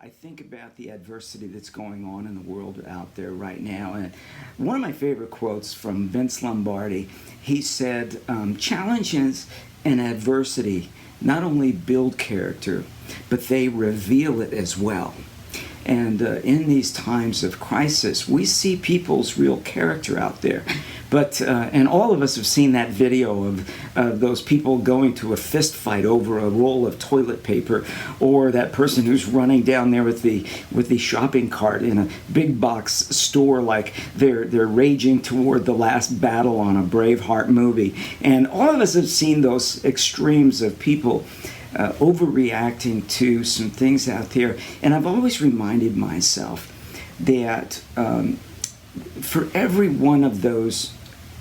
I think about the adversity that's going on in the world out there right now. And one of my favorite quotes from Vince Lombardi, he said, challenges and adversity not only build character, but they reveal it as well. And in these times of crisis, we see people's real character out there. But and all of us have seen that video of those people going to a fist fight over a roll of toilet paper, or that person who's running down there with the shopping cart in a big box store, like they're raging toward the last battle on a Braveheart movie. And all of us have seen those extremes of people overreacting to some things out there. And I've always reminded myself that for every one of those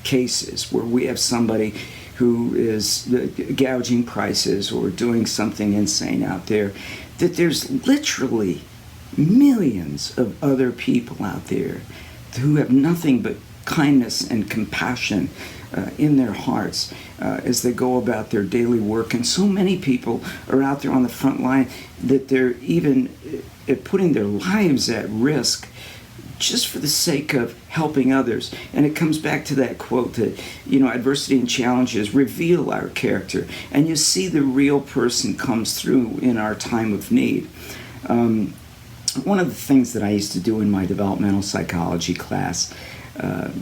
cases where we have somebody who is gouging prices or doing something insane out there, that there's literally millions of other people out there who have nothing but kindness and compassion in their hearts as they go about their daily work. And so many people are out there on the front line that they're even putting their lives at risk just for the sake of helping others. And it comes back to that quote that, adversity and challenges reveal our character, and you see the real person comes through in our time of need. One of the things that I used to do in my developmental psychology class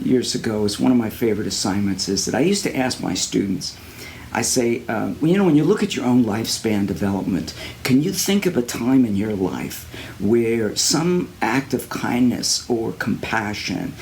years ago, is one of my favorite assignments, is that I used to ask my students, I say, when you look at your own lifespan development, can you think of a time in your life where some act of kindness or compassion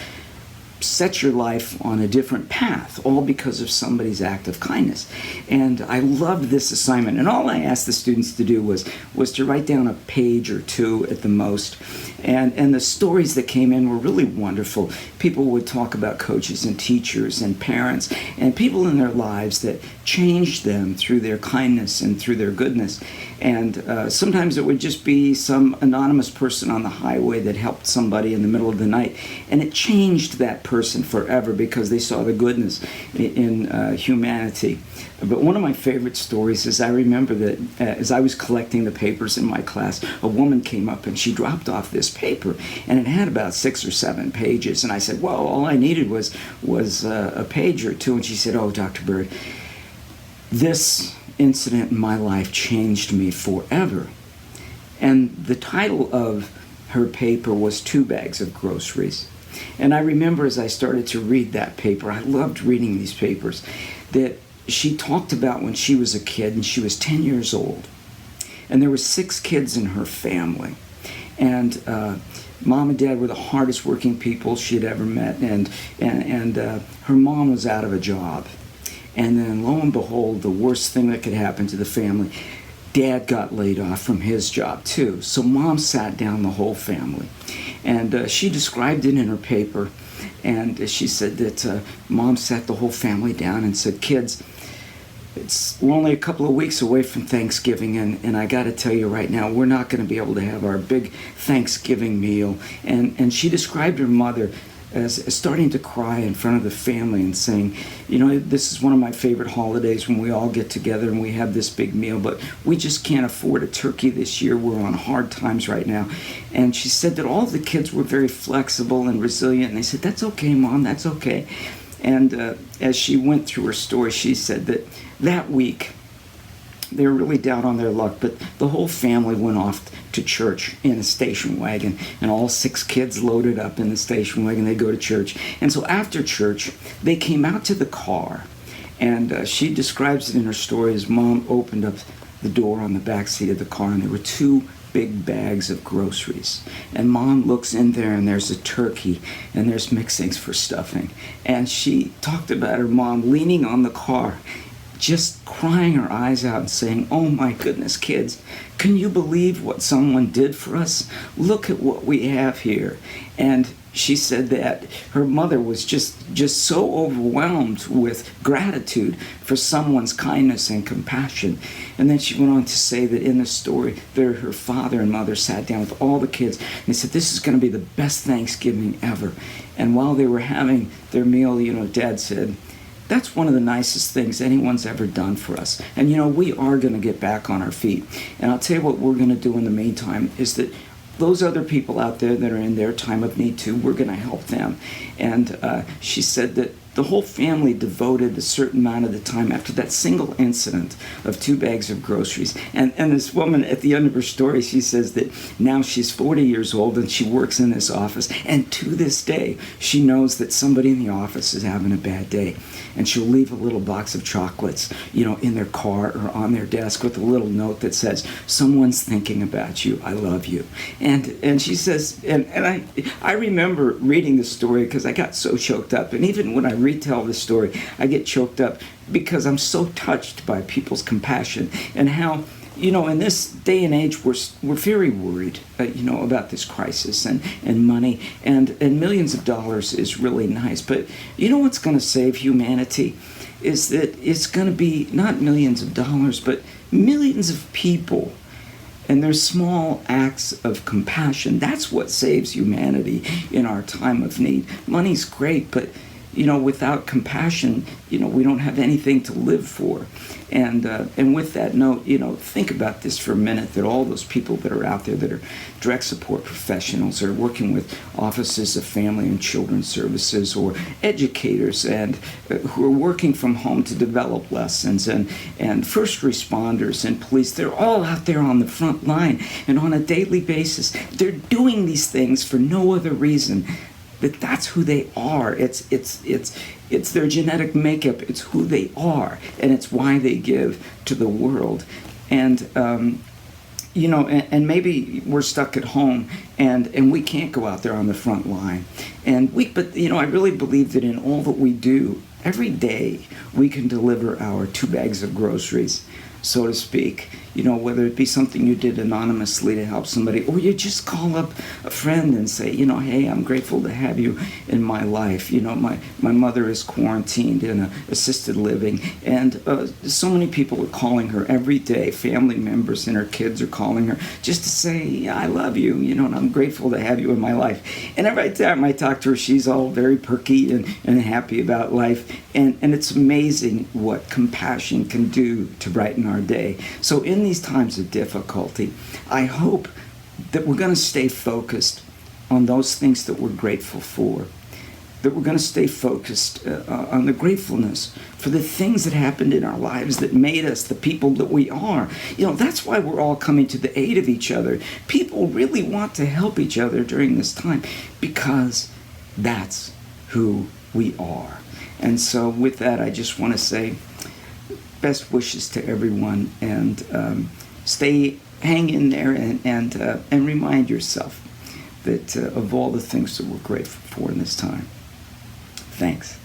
set your life on a different path, all because of somebody's act of kindness? And I loved this assignment. And all I asked the students to do was to write down a page or two at the most. And the stories that came in were really wonderful. People would talk about coaches and teachers and parents and people in their lives that changed them through their kindness and through their goodness. And sometimes it would just be some anonymous person on the highway that helped somebody in the middle of the night. And it changed that person forever because they saw the goodness in humanity. But one of my favorite stories is, I remember that as I was collecting the papers in my class, a woman came up and she dropped off this paper, and it had about 6 or 7 pages. And I said, well, all I needed was a page or two. And she said, oh, Dr. Bird, this incident in my life changed me forever. And the title of her paper was 2 Bags of Groceries. And I remember as I started to read that paper, I loved reading these papers, that she talked about when she was a kid and she was 10 years old. And there were 6 kids in her family. And mom and dad were the hardest working people she had ever met. And her mom was out of a job. And then lo and behold, the worst thing that could happen to the family, dad got laid off from his job too. So mom sat down the whole family. And she described it in her paper. And she said that mom sat the whole family down and said, kids, we're only a couple of weeks away from Thanksgiving, and I got to tell you right now, we're not going to be able to have our big Thanksgiving meal. And she described her mother as starting to cry in front of the family and saying, this is one of my favorite holidays when we all get together and we have this big meal, but we just can't afford a turkey this year. We're on hard times right now. And she said that all the kids were very flexible and resilient, and they said, that's okay, Mom, that's okay. And as she went through her story, she said that week, they were really down on their luck, but the whole family went off to church in a station wagon, and all 6 kids loaded up in the station wagon. They go to church. And so after church, they came out to the car, and she describes it in her story as mom opened up the door on the back seat of the car, and there were 2 big bags of groceries. And mom looks in there, and there's a turkey, and there's mixings for stuffing. And she talked about her mom leaning on the car, just crying her eyes out and saying, oh my goodness, kids, can you believe what someone did for us? Look at what we have here. And she said that her mother was just so overwhelmed with gratitude for someone's kindness and compassion. And then she went on to say that in the story, her father and mother sat down with all the kids, and they said, this is going to be the best Thanksgiving ever. And while they were having their meal, Dad said, that's one of the nicest things anyone's ever done for us. And we are going to get back on our feet. And I'll tell you what we're going to do in the meantime is that those other people out there that are in their time of need too, we're going to help them. And she said that the whole family devoted a certain amount of the time after that single incident of 2 bags of groceries. And this woman, at the end of her story, she says that now she's 40 years old and she works in this office. And to this day, she knows that somebody in the office is having a bad day. And she'll leave a little box of chocolates, in their car or on their desk with a little note that says, "Someone's thinking about you. I love you." And she says, and I remember reading the story because I got so choked up. And even when I retell this story, I get choked up because I'm so touched by people's compassion and how, in this day and age, we're very worried, about this crisis and money and millions of dollars is really nice. But what's going to save humanity is that it's going to be not millions of dollars, but millions of people and their small acts of compassion. That's what saves humanity in our time of need. Money's great, but without compassion, we don't have anything to live for. And with that note, think about this for a minute, that all those people that are out there that are direct support professionals or working with offices of family and children's services or educators and who are working from home to develop lessons and first responders and police, they're all out there on the front line. And on a daily basis, they're doing these things for no other reason that's who they are. It's their genetic makeup. It's who they are, and it's why they give to the world. And and maybe we're stuck at home, and we can't go out there on the front line. But I really believe that in all that we do every day, we can deliver our 2 bags of groceries, so to speak. Whether it be something you did anonymously to help somebody, or you just call up a friend and say, hey, I'm grateful to have you in my life. My mother is quarantined in an assisted living, and so many people are calling her every day. Family members and her kids are calling her just to say, I love you, and I'm grateful to have you in my life. And every time I talk to her, she's all very perky and happy about life. And it's amazing what compassion can do to brighten our day. So in these times of difficulty, I hope that we're going to stay focused on those things that we're grateful for, that we're going to stay focused on the gratefulness for the things that happened in our lives that made us the people that we are. That's why we're all coming to the aid of each other. People really want to help each other during this time because that's who we are. And so with that, I just want to say best wishes to everyone, and hang in there and remind yourself that of all the things that we're grateful for in this time. Thanks.